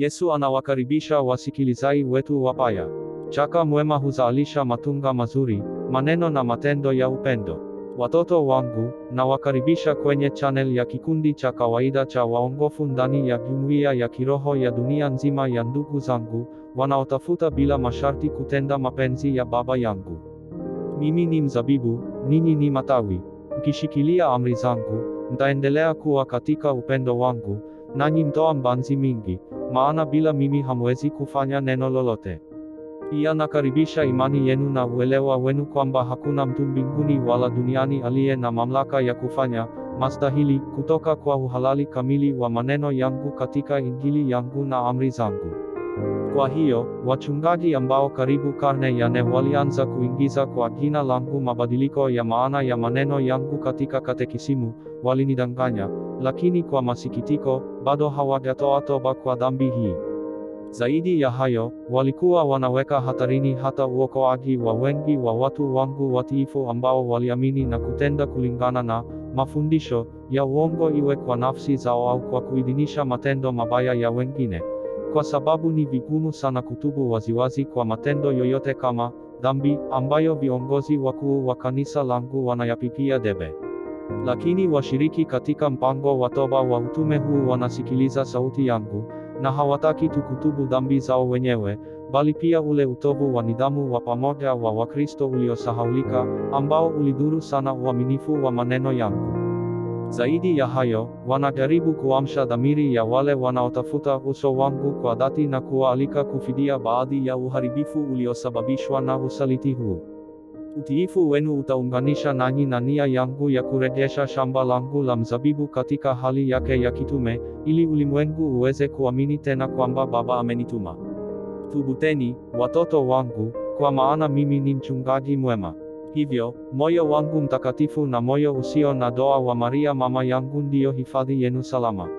Yesu anawakaribisha wasikilizaji wetu wapya. Chaka mwema huzalisha matunda mazuri, maneno na matendo ya upendo. Watoto wangu, nawakaribisha kwenye channel ya kikundi cha kawaida cha waongofu ndani ya jumuiya ya kiroho ya dunia nzima ya ndugu zangu, wanaotafuta bila masharti kutenda mapenzi ya Baba yangu. Mimi ni mzabibu, ninyi ni matawi. Mkishikilia amri zangu, mtaendelea kuwa katika upendo wangu, nanyi mtoa mbanzi mingi, maana bila mimi hamwezi kufanya neno lolote. Pia nakaribisha imani yenu na uelewa wenu kwamba hakuna mtu mbinguni wala duniani aliye na mamlaka ya kufanya mastahili kutoka kwa uhalali kamili wa maneno yangu katika Injili yangu na amri zangu. Kwa hiyo, wachungaji ambao karibu karne ya nne walianza kuingiza kwa jina langu mabadiliko ya maana ya maneno yangu katika katekisimu, walinidanganya, lakini kwa masikitiko, bado hawajatoa toba kwa dhambi hii. Zaidi ya hayo, walikuwa wanaweka hatarini hata uokoaji wa wengi wa watu wangu watiifu ambao waliamini na kutenda kulingana na mafundisho ya uongo, iwe kwa nafsi zao au kwa kuidhinisha matendo mabaya ya wengine. Kwa sababu ni vigumu sana kutubu waziwazi kwa matendo yoyote kama dhambi ambayo viongozi wakuu wa kanisa langu wanayapigia debe. Lakini washiriki katika mpango wa toba wa utume huu wanasikiliza sauti yangu, na hawataki tu kutubu dhambi zao wenyewe, bali pia ule utovu wa nidhamu wa pamoja wa Wakristo uliosahaulika, ambao ulidhuru sana uaminifu wa maneno yangu. Zaidi ya hayo, wanajaribu kuamsha dhamiri ya wale wanaotafuta uso wangu kwa dhati na kuwaalika kufidia baadhi ya uharibifu uliosababishwa na usaliti huu. Utiifu wenu utaunganisha nanyi na nia yangu ya kurejesha shamba langu la mzabibu katika hali yake ya kitume, ili ulimwengu uweze kuamini tena kwamba Baba amenituma. Tubuteni, watoto wangu, kwa maana mimi ni mchungaji mwema. Hivyo, moyo wangu mtakatifu na moyo usio na doa wa Maria mama yangu ndiyo hifadhi yenu salama.